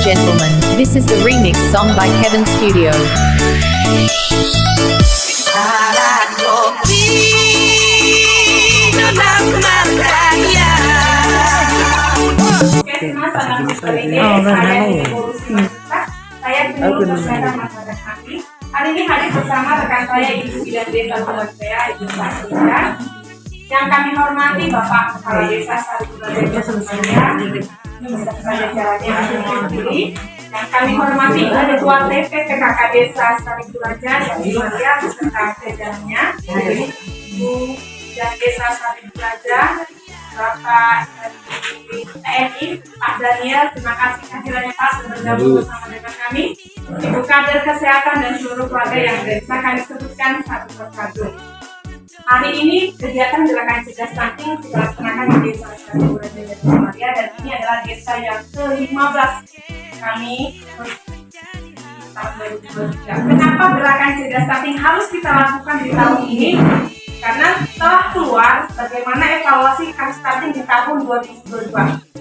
gentlemen, this is the remix song by Kevin Studio. Hari ini hadir bersama rekan saya Ibu Bidan Desa Bulan Saya, Ibu Sarita. Yang kami hormati Bapak Kepala Desa Sarita Surabaya, beserta jajarannya. Yang kami hormati Ketua TP PKK Desa Sarita yang Surabaya beserta jajarannya. Ibu dan Desa Sarita, Bapak TNI, Pak Daniel, terima kasih kehadirannya Pak sudah bergabung bersama dengan kami. Ibu kader kesehatan dan seluruh keluarga yang bisa kami sebutkan satu persatu. Hari ini kegiatan gerakan cegah stunting dilaksanakan di Desa Surabaya dan ini adalah desa yang ke-15 kami tahun 2023. Kenapa gerakan cegah stunting harus kita lakukan di tahun ini? Karena telah keluar bagaimana evaluasi kasus stunting di tahun 2022.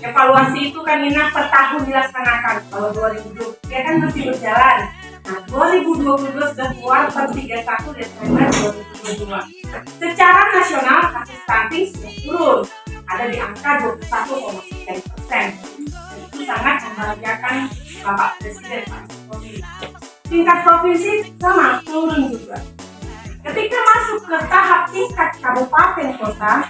Evaluasi itu kan Nina per tahun dilaksanakan. Kalau 2020 kan masih berjalan. Nah, 2022 sudah keluar per 31 Desember 2022. Secara nasional kasus stunting sudah turun, ada di angka 21,9%. Itu sangat membahagiakan Bapak Presiden Pak Jokowi. Tingkat provinsi sama turun juga. Ketika masuk ke tahap tingkat kabupaten kota,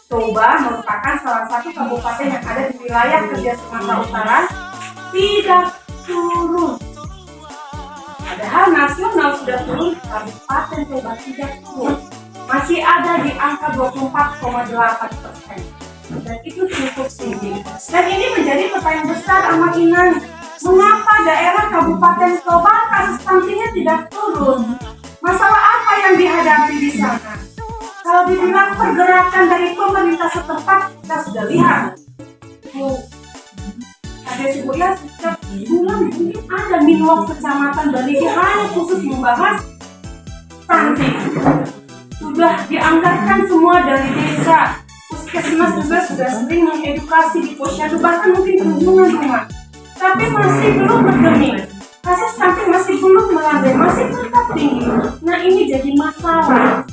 Toba merupakan salah satu kabupaten yang ada di wilayah kerja Sumatera Utara tidak turun. Padahal nasional sudah turun, kabupaten Toba tidak turun. Masih ada di angka 24,8%. Dan itu cukup tinggi. Dan ini menjadi pertanyaan besar sama Inan. Mengapa daerah Kabupaten Toba kasus stuntingnya tidak turun? Masalah apa yang dihadapi di sana? Kalau dibilang pergerakan dari pemerintah setempat, kita sudah lihat. Ada sebuah setiap bulan mungkin ada minwalk kecamatan Bali hanya khusus membahas stunting. Sudah dianggarkan semua dari desa. Puskesmas juga sudah sering mengedukasi di posyandu, bahkan mungkin kunjungan rumah. Tapi masih belum bergemi. Kasus stunting masih belum melandai, masih tetap tinggi. Nah ini jadi masalah.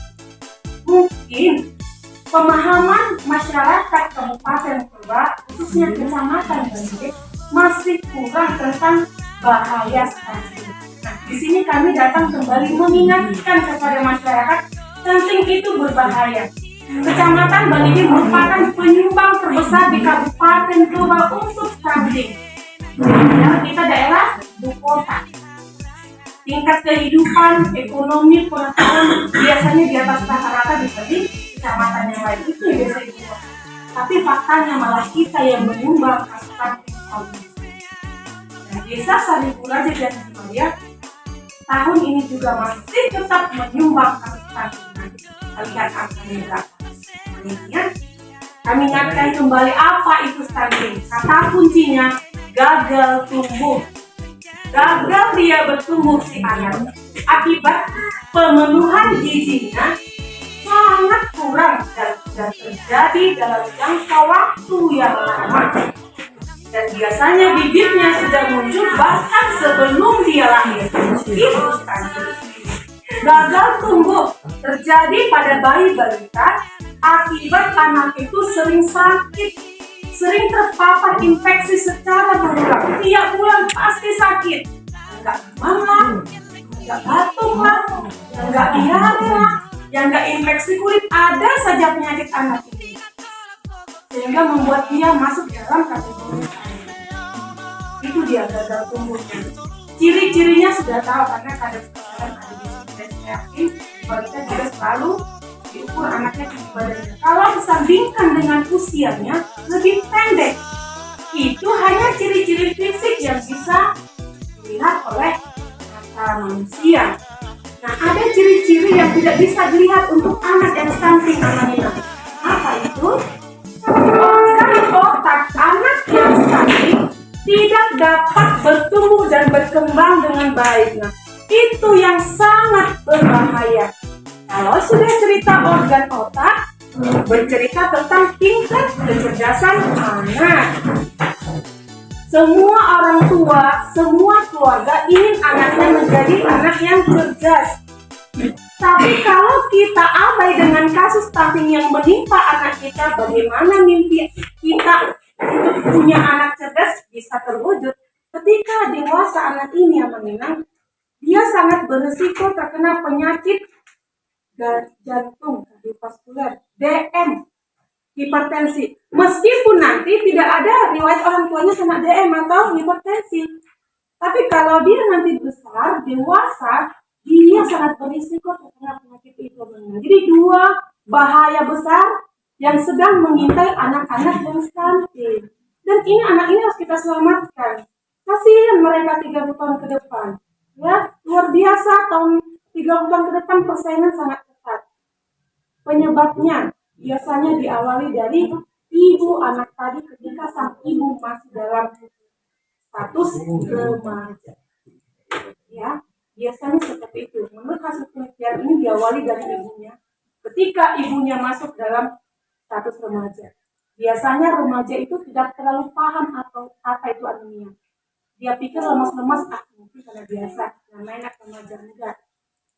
Mungkin pemahaman masyarakat Kabupaten Toba, khususnya Kecamatan Bali, masih kurang tentang bahaya stunting. Nah di sini kami datang kembali mengingatkan kepada masyarakat, stunting itu berbahaya. Kecamatan Bali merupakan penyumbang terbesar di Kabupaten Toba untuk stunting. Kita daerah ibu kota, tingkat kehidupan, ekonomi, pengetahuan biasanya di atas rata-rata dibanding kecamatan yang lain. Itu yang biasa ibu kota. Tapi faktanya malah kita yang menyumbang kasus stunting tahun ini. Nah, Desa Saripulaja dan Himalaya tahun ini juga masih tetap menyumbang kasus stunting. Kita lihat angkanya berapa. Kemudian kami ingatkan kembali apa itu stunting. Kata kuncinya gagal tumbuh. Gagal dia bertumbuh si anak akibat pemenuhan gizinya sangat kurang dan terjadi dalam jangka waktu yang lama. Dan biasanya bibitnya sudah muncul bahkan sebelum dia lahir. Itu stunting. Gagal tumbuh terjadi pada bayi balita akibat anak itu sering sakit, sering terpapar infeksi secara berulang. Tiap bulan pasti sakit. Enggak demam lah, enggak batuk lah, enggak diare lah, yang enggak infeksi kulit, ada saja penyakit anak ini. Sehingga membuat dia masuk dalam kategori itu dia gagal tumbuh. Ciri-cirinya sudah tahu karena kadang sekarang ada di sini. Saya yakin balita juga selalu diukur anaknya tinggi badannya. Kalau disandingkan dengan usianya lebih pendek, itu hanya ciri-ciri fisik yang bisa dilihat oleh mata manusia. Nah, ada ciri-ciri yang tidak bisa dilihat untuk anak yang stunting namanya. Apa itu? Sekali otak anak yang stunting tidak dapat bertumbuh dan berkembang dengan baik. Nah, itu yang sangat berbahaya. Kalau sudah cerita organ otak, bercerita tentang tingkat kecerdasan anak. Semua orang tua, semua keluarga ingin anaknya menjadi anak yang cerdas. Tapi kalau kita abai dengan kasus stunting yang menimpa anak kita, bagaimana mimpi kita untuk punya anak cerdas bisa terwujud? Ketika dewasa anak ini yang menginang, dia sangat berisiko terkena penyakit jantung kardiovaskuler, DM, hipertensi. Meskipun nanti tidak ada riwayat orang tuanya kena DM atau hipertensi, tapi kalau dia nanti besar, dewasa, dia sangat berisiko terkena penyakit itu. Jadi dua bahaya besar yang sedang mengintai anak-anak yang stunting. Dan ini anak ini harus kita selamatkan. Kasihan mereka 30 tahun ke depan. Ya, luar biasa tahun 30 tahun ke depan persaingan sangat ketat. Penyebabnya biasanya diawali dari ibu anak tadi ketika sang ibu masih dalam status remaja. Ya, biasanya seperti itu. Menurut hasil penelitian ini diawali dari ibunya. Ketika ibunya masuk dalam status remaja. Biasanya remaja itu tidak terlalu paham atau apa itu anemia. Dia pikir lemas-lemas, mungkin karena biasa, namanya anak remaja enggak.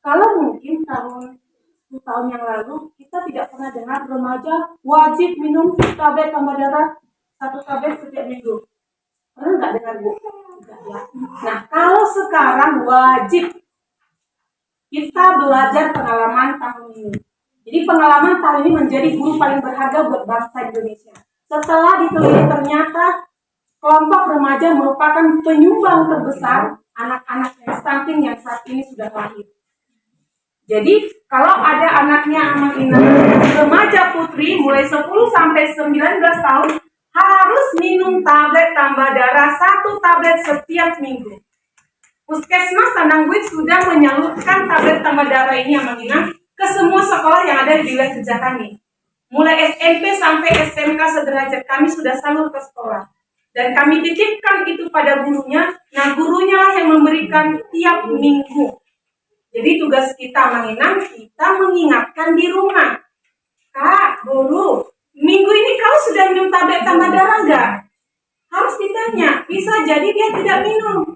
Kalau mungkin tahun 10 tahun yang lalu, kita tidak pernah dengar remaja wajib minum tablet tambah darah 1 tablet setiap minggu. Pernah nggak dengar, Bu? Enggak ya. Nah, kalau sekarang wajib kita belajar pengalaman tahun ini. Jadi pengalaman tahun ini menjadi guru paling berharga buat bangsa Indonesia. Setelah diteliti ternyata kelompok remaja merupakan penyumbang terbesar anak-anak yang stunting yang saat ini sudah lahir. Jadi kalau ada anaknya Amang Ina remaja putri mulai 10 sampai 19 tahun harus minum tablet tambah darah 1 tablet setiap minggu. Puskesmas Sanangguit sudah menyalurkan tablet tambah darah ini Amang Ina ke semua sekolah yang ada di wilayah kerja kami. Mulai SMP sampai SMK sederajat kami sudah salur ke sekolah. Dan kami titipkan itu pada gurunya. Nah, gurunya lah yang memberikan tiap minggu. Jadi tugas kita menginang, kita mengingatkan di rumah. Kak, guru, minggu ini kau sudah minum tablet tambah darah enggak? Harus ditanya. Bisa jadi dia tidak minum.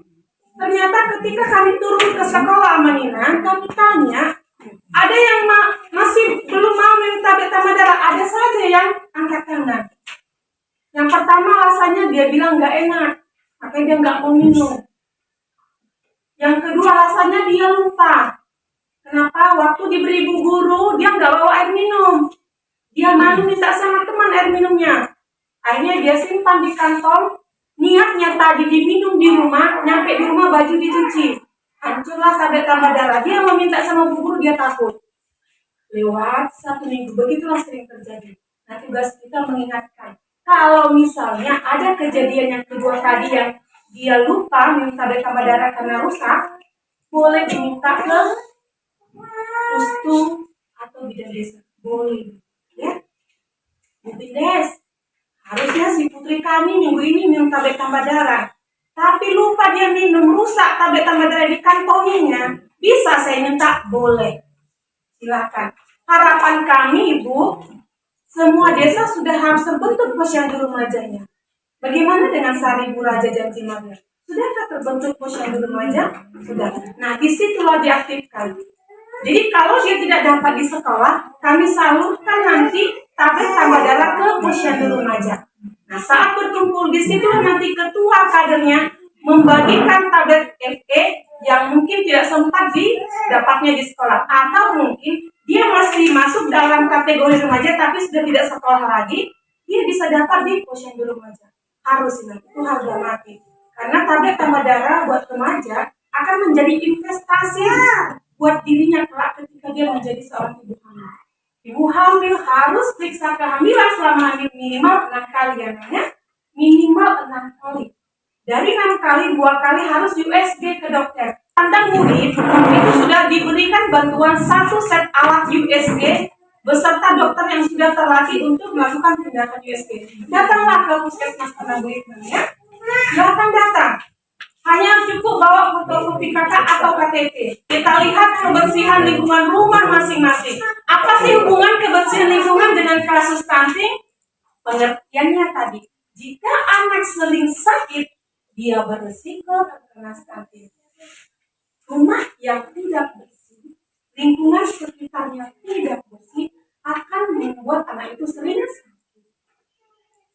Ternyata ketika kami turun ke sekolah menginang, kami tanya, ada yang masih belum mau minum tablet tambah darah? Ada saja yang angkat tangan. Yang pertama rasanya dia bilang nggak enak, makanya dia nggak mau minum. Yang kedua rasanya dia lupa. Kenapa? Waktu diberi ibu guru dia nggak bawa air minum. Dia malu minta sama teman air minumnya. Akhirnya dia simpan di kantong. Niatnya tadi diminum di rumah, nyampe di rumah baju dicuci. Hancurlah tablet tambah darah. Dia mau minta sama ibu guru, dia takut. Lewat 1 minggu, begitulah sering terjadi. Nah, tugas kita mengingatkan. Kalau misalnya ada kejadian yang kedua tadi yang dia lupa minum tablet tambah darah karena rusak, boleh diminta ke pustu atau bidan desa. Boleh. Ya. Bu Bindes, harusnya si putri kami minggu ini minum tablet tambah darah. Tapi lupa dia minum, rusak tablet tambah darah di kantonginya. Bisa saya minta? Boleh. Silakan. Harapan kami, Ibu, semua desa sudah harus terbentuk posyandu remajanya. Bagaimana dengan Seribu Raja Janji Marga? Sudahkah terbentuk posyandu remaja? Sudah. Nah, disitulah diaktifkan. Jadi kalau dia tidak dapat di sekolah, kami salurkan nanti tablet tambah darah ke posyandu remaja. Nah, saat berkumpul di situ nanti ketua kadernya membagikan tablet FE yang mungkin tidak sempat didapatnya di sekolah, atau mungkin dia masih masuk dalam kategori remaja tapi sudah tidak sekolah lagi, dia bisa dapat di posyandu remaja. Harus ini, itu harga mati. Karena tablet tambah darah buat remaja akan menjadi investasi buat dirinya kelak ketika dia menjadi seorang ibu hamil. Ibu hamil harus periksa kehamilan selama hamil minimal 6 kali ya, namanya minimal 6 kali. Dari 6 kali, 2 kali harus USG ke dokter. Tandang murid itu sudah diberikan bantuan 1 set alat USG beserta dokter yang sudah terlatih untuk melakukan tindakan USG. Datanglah ke puskesmas tandang murid ya. Silakan datang. Hanya cukup bawa fotokopi KK atau KTP. Kita lihat kebersihan lingkungan rumah masing-masing. Apa sih hubungan kebersihan lingkungan dengan kasus stunting? Pengertiannya tadi, jika anak sering sakit, dia beresiko terkena stunting. Rumah yang tidak bersih, lingkungan sekitarnya tidak bersih, akan membuat anak itu sering sakit.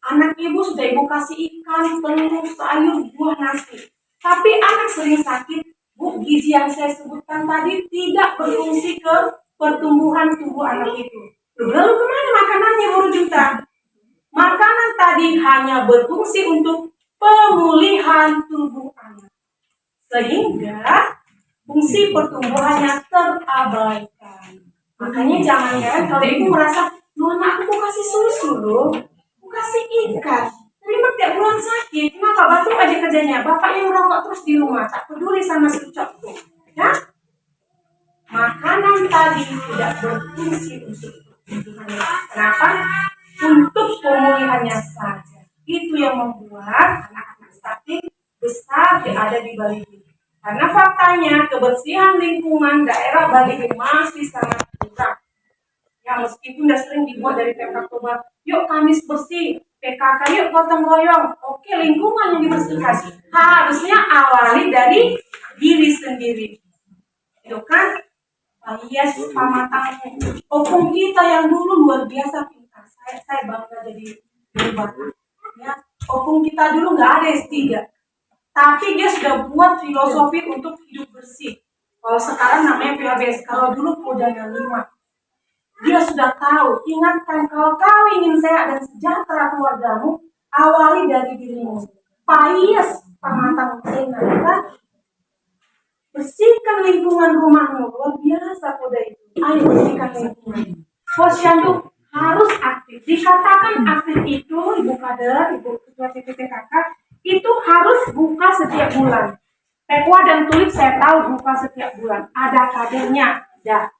Anak ibu sudah ibu kasih ikan, telur, sayur, buah, nasi, tapi anak sering sakit. Bu, gizi yang saya sebutkan tadi tidak berfungsi ke pertumbuhan tubuh anak itu. Lalu kemana makanannya, Bu Juta? Makanan tadi hanya berfungsi untuk pemulihan tubuh anak, sehingga fungsi pertumbuhannya terabaikan. Makanya jangan heran kalau ibu merasa, lu anak aku kasih susu loh, aku kasih ikan, terima tiap bulan sakit, kenapa batuk aja kerjanya? Bapaknya merokok terus di rumah, tak peduli sama si cocok, ya? Makanan tadi tidak berfungsi untuk pertumbuhannya. Kenapa? Untuk pemulihannya saja. Itu yang membuat anak-anak stunting besar ada di Bali. Karena faktanya kebersihan lingkungan daerah Bali masih sangat kurang. Ya, meskipun sudah sering dibuat dari Pemkab Toba, yuk Kamis bersih, PKK yuk gotong royong. Oke, lingkungan yang dibersihkan harusnya awali dari diri sendiri. Itu kan, yes, pamatangnya. Opung kita yang dulu luar biasa pintar. Saya bangga jadi Batak. Ya, opung kita dulu nggak ada S3. Tapi dia sudah buat filosofi untuk hidup bersih. Kalau sekarang namanya PHBS, kalau dulu kodanya 5. Dia sudah tahu, ingatkan kalau kau ingin sehat dan sejahtera keluargamu, awali dari dirimu. Payes, pamatang kan? Bersihkan lingkungan rumahmu, luar biasa kode itu. Ayo bersihkan lingkungan. Posyandu harus aktif. Dikatakan aktif itu, Ibu Kader, Ibu Ketua PPKK, itu harus buka setiap bulan. Tekwa dan Tulip saya tahu buka setiap bulan. Ada kadernya, ada.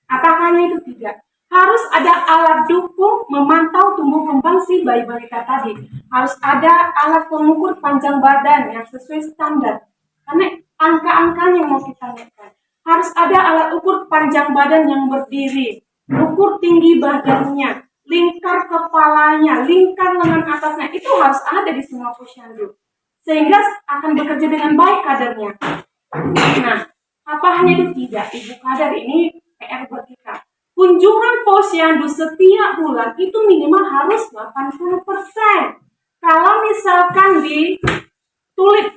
Apakah itu tidak? Harus ada alat dukung memantau tumbuh kembang si bayi balita tadi. Harus ada alat pengukur panjang badan yang sesuai standar. Karena angka-angkanya mau kita lihat. Harus ada alat ukur panjang badan yang berdiri, ukur tinggi badannya, lingkar kepalanya, lingkar lengan atasnya, itu harus ada di semua posyandu. Sehingga akan bekerja dengan baik kadernya. Nah, apa hanya itu tidak? Ibu kader ini PR buat kita. Kunjungan posyandu setiap bulan itu minimal harus 80%. Kalau misalkan di Tulip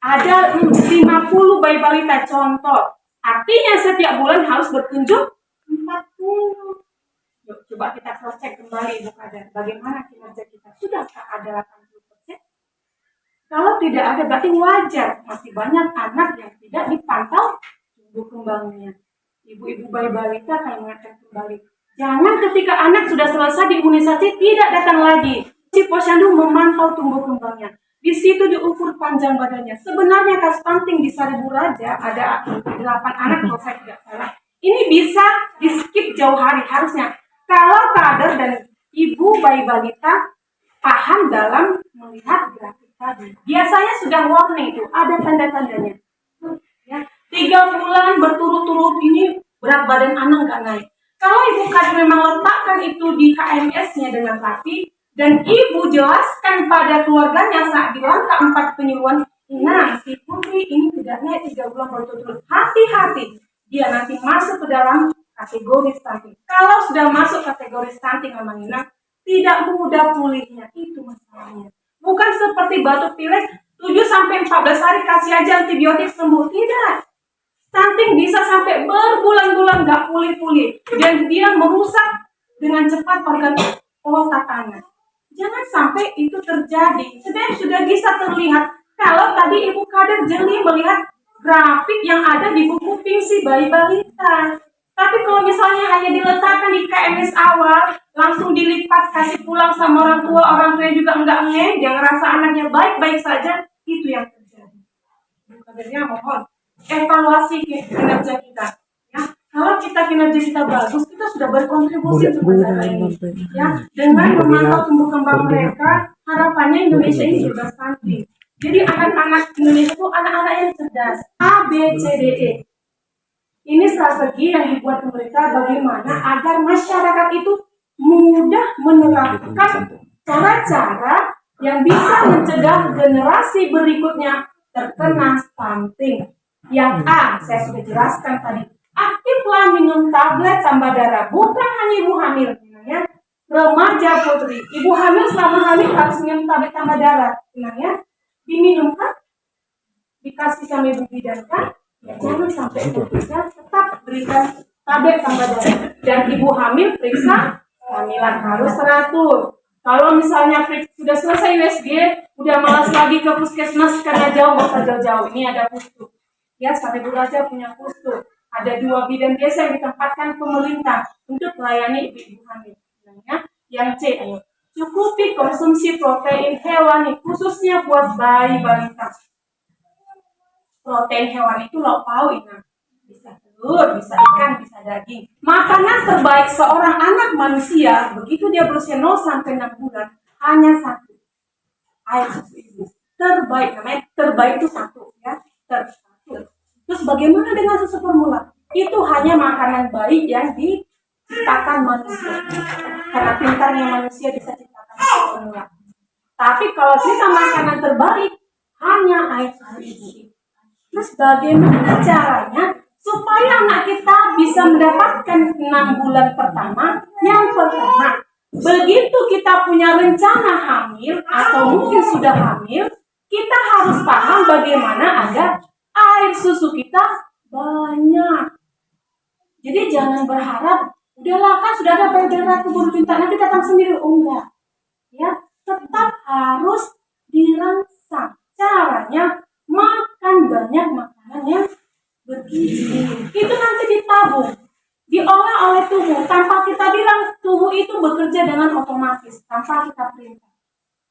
ada 50 bayi balita contoh, artinya setiap bulan harus berkunjung 40. Yuk, coba kita cross check kembali Ibu Kader. Bagaimana kinerja kita? Sudahkah ada 80%? Kalau tidak ada berarti wajar. Masih banyak anak yang tidak dipantau tumbuh kembangnya. Ibu-ibu bayi balita akan mengingatkan kembali. Jangan ketika anak sudah selesai diimunisasi tidak datang lagi. Si posyandu memantau tumbuh kembangnya. Di situ diukur panjang badannya. Sebenarnya kasus stunting di Seribu Raja ada 8 anak kalau saya tidak salah. Ini bisa di skip jauh hari harusnya. Kalau kader dan ibu bayi balita paham dalam melihat grafik tadi. Biasanya sudah warning itu, ada tanda-tandanya. Ya, 3 bulan berturut-turut ini berat badan anak nggak naik. Kalau ibu kader memang letakkan itu di KMS-nya dengan rapi, dan ibu jelaskan pada keluarganya saat di langkah 4 penyuluhan, nah si putri ini tidak naik 3 bulan berturut-turut. Hati-hati, dia nanti masuk ke dalam kategori stunting. Kalau sudah masuk kategori stunting Mama Nina, tidak mudah pulihnya, itu masalahnya. Bukan seperti batuk pilek 7-14 hari kasih aja antibiotik sembuh, tidak. Stunting bisa sampai berbulan-bulan nggak pulih-pulih dan dia merusak dengan cepat organ otak anak. Jangan sampai itu terjadi. Sebenarnya sudah bisa terlihat kalau tadi Ibu Kader jeli melihat grafik yang ada di buku Pingsi bayi balita. Tapi kalau misalnya hanya diletakkan di KMS awal, langsung dilipat kasih pulang sama orang tua juga enggak dia ngerasa anaknya baik-baik saja, itu yang terjadi. Ibu Kadernya mohon evaluasi kinerja kita. Ya, kalau kinerja kita bagus, kita sudah berkontribusi untuk negara ini. Ya, dengan memantau tumbuh kembang mereka, harapannya Indonesia ini bebas stunting. Jadi anak-anak Indonesia itu anak-anak yang cerdas. A, B, C, D, E. Ini strategi yang dibuat pemerintah bagaimana agar masyarakat itu mudah menerapkan cara-cara yang bisa mencegah generasi berikutnya terkena stunting. Yang A, saya sudah jelaskan tadi. Aktiflah minum tablet tambah darah. Bukan hanya ibu hamil, ya. Remaja putri, ibu hamil selama hamil harus minum tablet tambah darah, ya. Diminumkan, dikasih sama ibu bidan kan? Ya, jangan sampai ya, tetap berikan tablet tambah darah. Dan ibu hamil periksa kehamilan harus teratur. Kalau misalnya sudah selesai USG, udah malas lagi ke puskesmas karena jauh, nggak usah jauh-jauh. Ini ada pustu. Ya, Sari Buraja punya pustu. Ada 2 bidan desa yang ditempatkan pemerintah untuk melayani ibu-ibu hamil. Yang C, ayo. Cukupi konsumsi protein hewani, khususnya buat bayi balita. Protein hewani itu lauk pauk, bisa telur, bisa ikan, bisa daging. Makanan terbaik seorang anak manusia, begitu dia berusia 0 sampai 6 bulan, hanya satu. Air susu ibu. Terbaik, namanya terbaik itu satu, ya. Terus bagaimana dengan susu formula? Itu hanya makanan bayi yang diciptakan manusia. Karena pintarnya manusia bisa ciptakan susu formula. Tapi kalau kita makanan terbaik, hanya air susu ibu. Terus bagaimana caranya supaya anak kita bisa mendapatkan 6 bulan pertama? Yang pertama, begitu kita punya rencana hamil atau mungkin sudah hamil, kita harus paham bagaimana agar air susu kita banyak. Jadi jangan berharap, udahlah kan sudah ada payudara keburu cinta, nanti datang sendiri. Oh enggak. Ya, tetap harus dirangsang. Caranya makan banyak makanan yang bergizi. Itu nanti ditabung, diolah oleh tubuh. Tanpa kita bilang, tubuh itu bekerja dengan otomatis, tanpa kita perintah.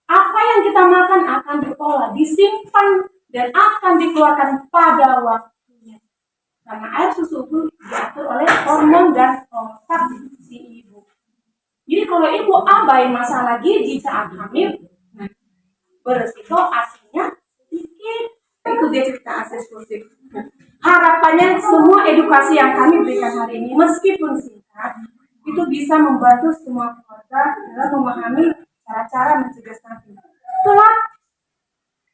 Apa yang kita makan akan diolah, disimpan, dan akan dikeluarkan pada waktunya. Karena air susu itu diatur oleh hormon dan otak si ibu. Jadi kalau ibu abai masalah gizi saat hamil, beresiko asinya sedikit. Itu dia cerita asi eksklusif. Harapannya semua edukasi yang kami berikan hari ini, meskipun singkat, itu bisa membantu semua keluarga dalam memahami cara-cara mencegah stunting. Itulah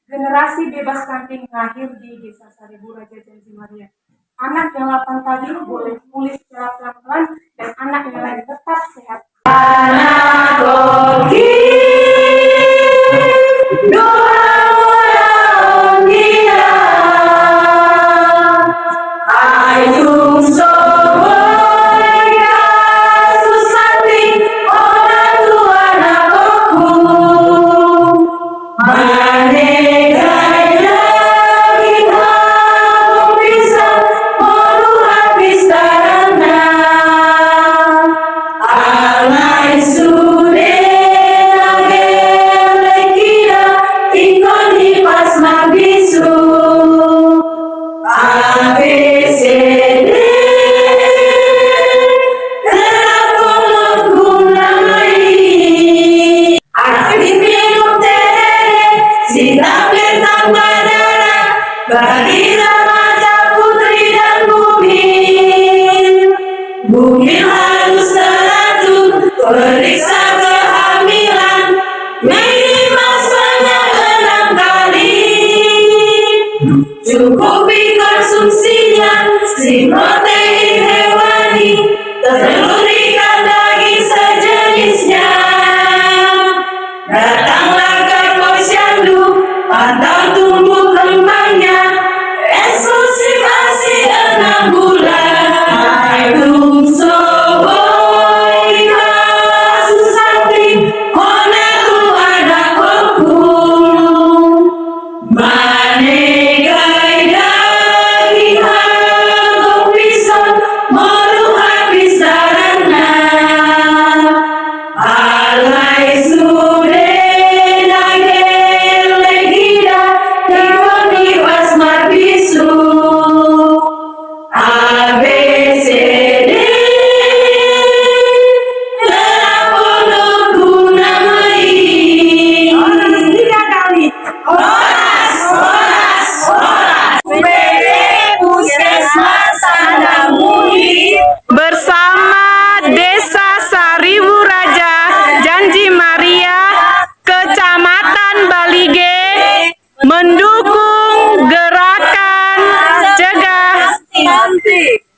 generasi bebas stunting lahir di Desa Sari Buraja Janji Maria. Anak yang 8 tadi boleh pulih secara pelan-pelan, dan anak yang lain tetap sehat. Anak koki, bagi remaja putri dan bumi harus teratur, periksa kehamilan minimal sebanyak 6 kali. Cukupi konsumsinya si protein hewani, telur ikan daging sejenisnya. Datanglah ke posyandu, pantau tumbuh kembangnya, eksklusif ASI 6 bulan. Aidum soboi kasus sakti, honaku ada koku, manegai daging hagok bisa. Musik.